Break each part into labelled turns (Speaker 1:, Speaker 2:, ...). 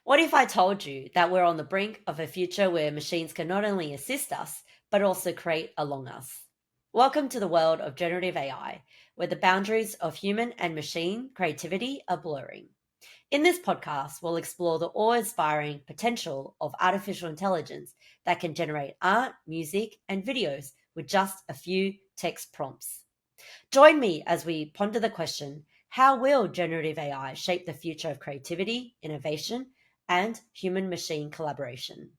Speaker 1: What if I told you that we're on the brink of a future where machines can not only assist us, but also create along us? Welcome to the world of generative AI, where the boundaries of human and machine creativity are blurring. In this podcast, we'll explore the awe inspiring potential of artificial intelligence that can generate art, music, and videos with just a few text prompts. Join me as we ponder the question: how will generative AI shape the future of creativity, innovation, and human machine collaboration?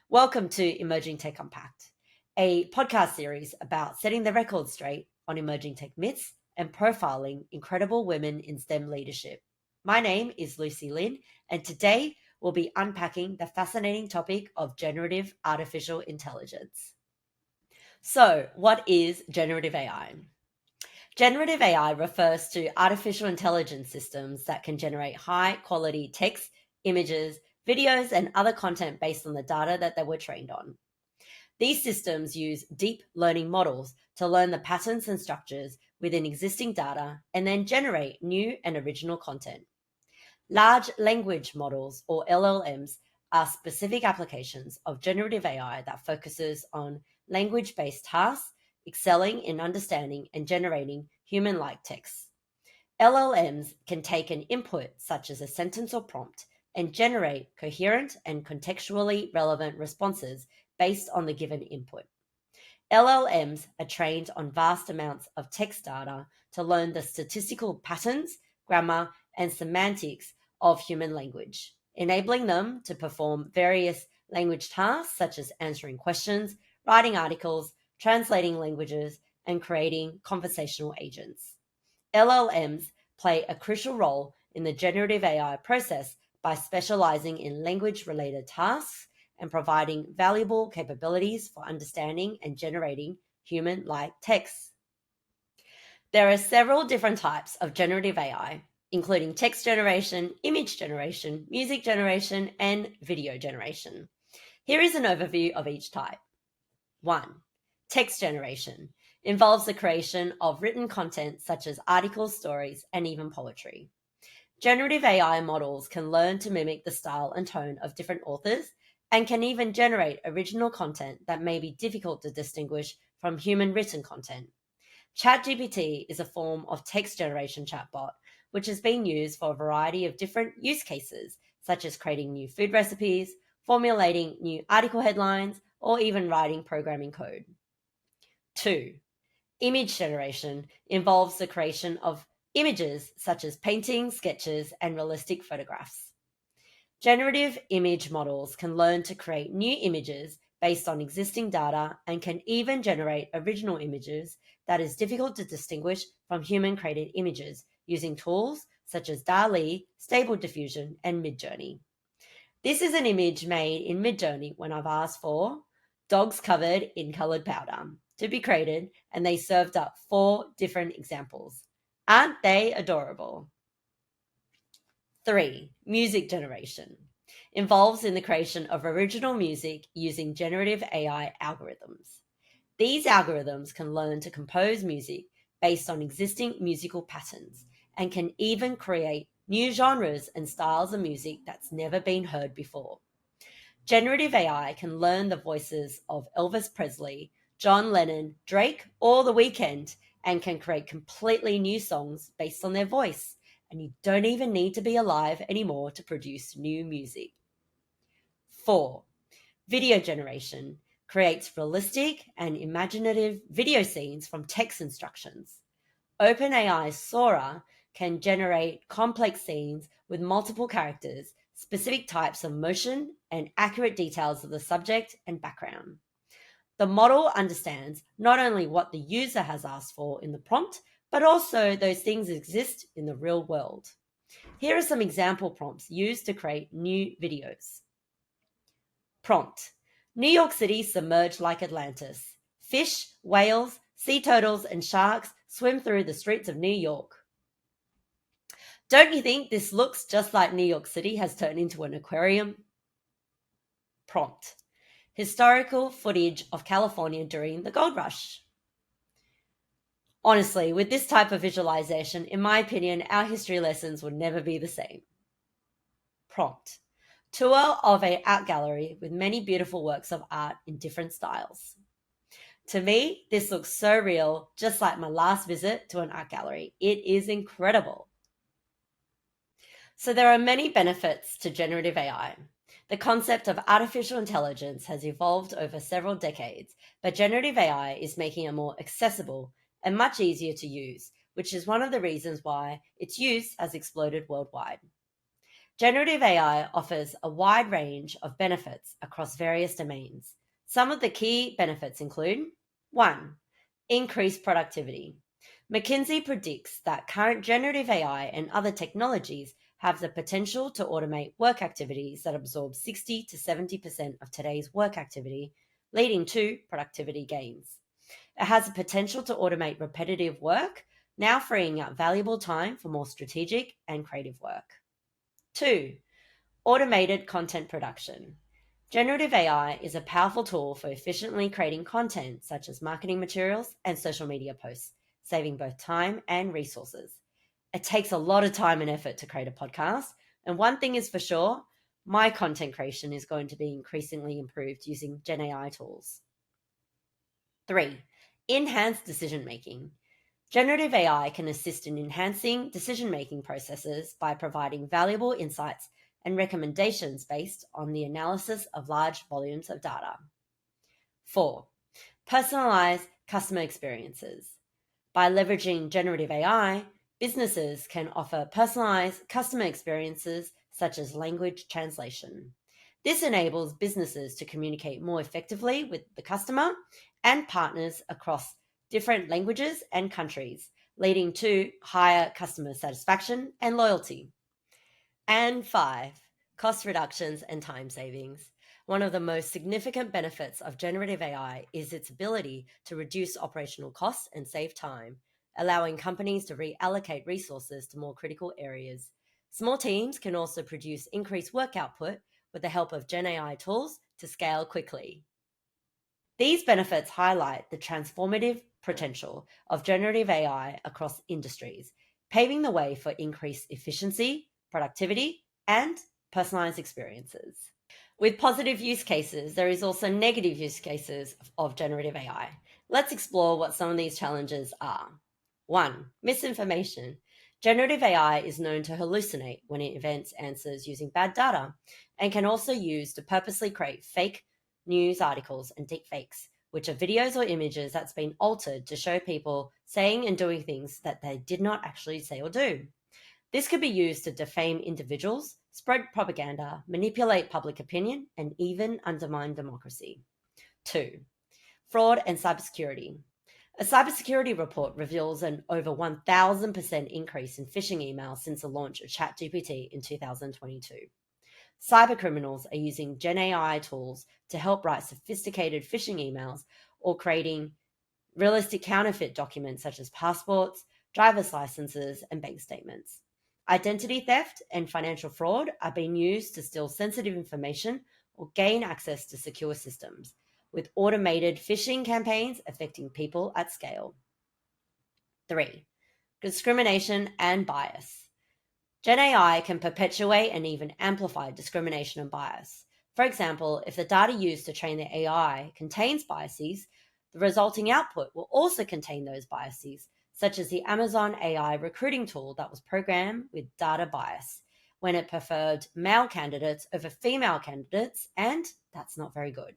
Speaker 1: Welcome to Emerging Tech Unpacked, a podcast series about setting the record straight on emerging tech myths and profiling incredible women in STEM leadership. My name is Lucy Lin, and today we'll be unpacking the fascinating topic of generative artificial intelligence. So, what is generative AI? Generative AI refers to artificial intelligence systems that can generate high quality text, images, videos, and other content based on the data that they were trained on. These systems use deep learning models to learn the patterns and structures within existing data and then generate new and original content. Large language models, or LLMs, are specific applications of generative AI that focuses on language-based tasks, excelling in understanding and generating human-like text. LLMs can take an input such as a sentence or prompt and generate coherent and contextually relevant responses based on the given input. LLMs are trained on vast amounts of text data to learn the statistical patterns, grammar, and semantics of human language, enabling them to perform various language tasks such as answering questions, writing articles, translating languages, and creating conversational agents. LLMs play a crucial role in the generative AI process by specializing in language-related tasks and providing valuable capabilities for understanding and generating human-like text. There are several different types of generative AI, including text generation, image generation, music generation, and video generation. Here is an overview of each type. 1. Text generation involves the creation of written content such as articles, stories, and even poetry. Generative AI models can learn to mimic the style and tone of different authors and can even generate original content that may be difficult to distinguish from human written content. ChatGPT is a form of text generation chatbot which has been used for a variety of different use cases, such as creating new food recipes, formulating new article headlines, or even writing programming code. 2. Image generation involves the creation of images such as paintings, sketches, and realistic photographs. Generative image models can learn to create new images based on existing data and can even generate original images that is difficult to distinguish from human-created images using tools such as DALL-E, Stable Diffusion, and Midjourney. This is an image made in Midjourney when I've asked for dogs covered in colored powder to be created, and they served up 4 different examples. Aren't they adorable? 3. Music generation involves in the creation of original music using generative AI algorithms. These algorithms can learn to compose music based on existing musical patterns and can even create new genres and styles of music that's never been heard before. Generative AI can learn the voices of Elvis Presley, John Lennon, Drake, or The Weeknd, and can create completely new songs based on their voice. And you don't even need to be alive anymore to produce new music. 4. Video generation creates realistic and imaginative video scenes from text instructions. OpenAI's Sora can generate complex scenes with multiple characters, specific types of motion, and accurate details of the subject and background. The model understands not only what the user has asked for in the prompt, but also those things exist in the real world. Here are some example prompts used to create new videos. Prompt: New York City submerged like Atlantis. Fish, whales, sea turtles, and sharks swim through the streets of New York. Don't you think this looks just like New York City has turned into an aquarium? Prompt: Historical footage of California during the gold rush. Honestly, with this type of visualization, in my opinion, our history lessons would never be the same. Prompt: Tour of an art gallery with many beautiful works of art in different styles. To me, this looks so real, just like my last visit to an art gallery. It is incredible. So, there are many benefits to generative AI. The concept of artificial intelligence has evolved over several decades, but generative AI is making it more accessible and much easier to use, which is one of the reasons why its use has exploded worldwide. Generative AI offers a wide range of benefits across various domains. Some of the key benefits include 1. Increased productivity. McKinsey predicts that current generative AI and other technologies have the potential to automate work activities that absorb 60 to 70% of today's work activity, leading to productivity gains. It has the potential to automate repetitive work, now freeing up valuable time for more strategic and creative work. 2. Automated content production. Generative AI is a powerful tool for efficiently creating content such as marketing materials and social media posts, saving both time and resources. It takes a lot of time and effort to create a podcast, and one thing is for sure, my content creation is going to be increasingly improved using Gen AI tools. 3. Enhanced decision making. Generative AI can assist in enhancing decision making processes by providing valuable insights and recommendations based on the analysis of large volumes of data. 4. Personalized customer experiences. By leveraging generative AI, businesses can offer personalized customer experiences such as language translation. This enables businesses to communicate more effectively with the customer and partners across different languages and countries, leading to higher customer satisfaction and loyalty. And 5, cost reductions and time savings. One of the most significant benefits of generative AI is its ability to reduce operational costs and save time, allowing companies to reallocate resources to more critical areas. Small teams can also produce increased work output with the help of Gen AI tools to scale quickly. These benefits highlight the transformative potential of generative AI across industries, paving the way for increased efficiency, productivity, and personalized experiences. With positive use cases, there is also negative use cases of generative AI. Let's explore what some of these challenges are. 1. Misinformation. Generative AI is known to hallucinate when it invents answers using bad data and can also use to purposely create fake news articles and deepfakes, which are videos or images that's been altered to show people saying and doing things that they did not actually say or do. This could be used to defame individuals, spread propaganda, manipulate public opinion, and even undermine democracy. 2. Fraud and cybersecurity. A cybersecurity report reveals an over 1,000% increase in phishing emails since the launch of ChatGPT in 2022. Cybercriminals are using Gen AI tools to help write sophisticated phishing emails or creating realistic counterfeit documents such as passports, driver's licenses, and bank statements. Identity theft and financial fraud are being used to steal sensitive information or gain access to secure systems, with automated phishing campaigns affecting people at scale. 3. Discrimination and bias. Gen AI can perpetuate and even amplify discrimination and bias. For example, if the data used to train the AI contains biases, the resulting output will also contain those biases, such as the Amazon AI recruiting tool that was programmed with data bias when it preferred male candidates over female candidates, and that's not very good.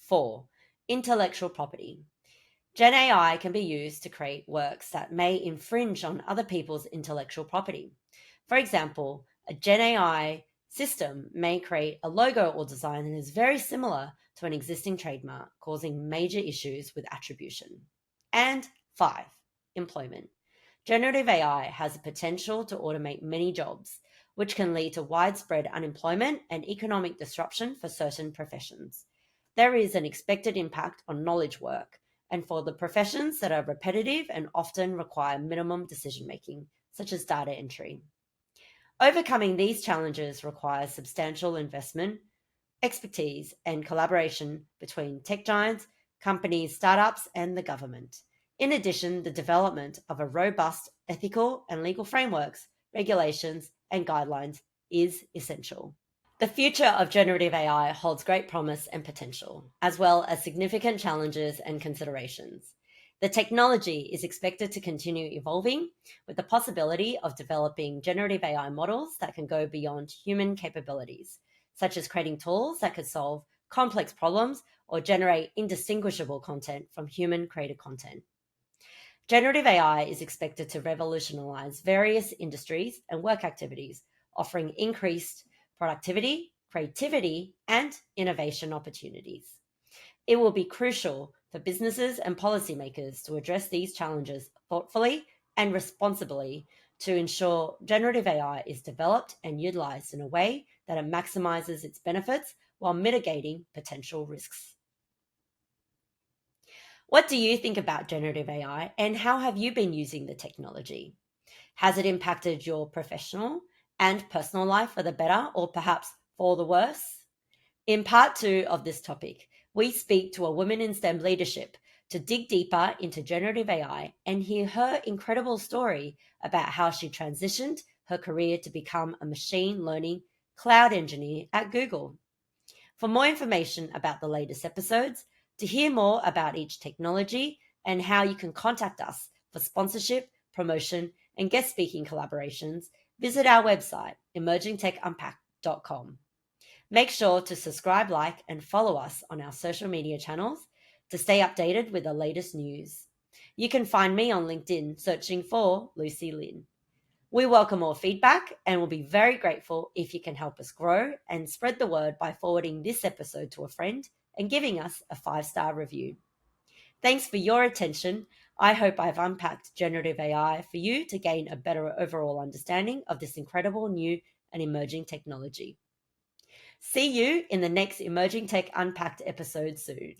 Speaker 1: 4. Intellectual property. Gen AI can be used to create works that may infringe on other people's intellectual property. For example, a Gen AI system may create a logo or design that is very similar to an existing trademark, causing major issues with attribution. And 5. Employment. Generative AI has the potential to automate many jobs, which can lead to widespread unemployment and economic disruption for certain professions. There is an expected impact on knowledge work, and for the professions that are repetitive and often require minimum decision making, such as data entry. Overcoming these challenges requires substantial investment, expertise, and collaboration between tech giants, companies, startups, and the government. In addition, the development of a robust ethical and legal frameworks, regulations, and guidelines is essential. The future of generative AI holds great promise and potential, as well as significant challenges and considerations. The technology is expected to continue evolving, with the possibility of developing generative AI models that can go beyond human capabilities, such as creating tools that could solve complex problems or generate indistinguishable content from human created content. Generative AI is expected to revolutionize various industries and work activities, offering increased productivity, creativity, and innovation opportunities. It will be crucial for businesses and policymakers to address these challenges thoughtfully and responsibly to ensure generative AI is developed and utilized in a way that it maximizes its benefits while mitigating potential risks. What do you think about generative AI and how have you been using the technology? Has it impacted your professional and personal life for the better or perhaps for the worse? In part two of this topic, we speak to a woman in STEM leadership to dig deeper into generative AI and hear her incredible story about how she transitioned her career to become a machine learning cloud engineer at Google. For more information about the latest episodes, to hear more about each technology, and how you can contact us for sponsorship, promotion, and guest speaking collaborations, visit our website, emergingtechunpacked.com. Make sure to subscribe, like, and follow us on our social media channels to stay updated with the latest news. You can find me on LinkedIn searching for Lucy Lynn. We welcome all feedback and will be very grateful if you can help us grow and spread the word by forwarding this episode to a friend and giving us a 5-star review. Thanks for your attention. I hope I've unpacked generative AI for you to gain a better overall understanding of this incredible new and emerging technology. See you in the next Emerging Tech Unpacked episode soon.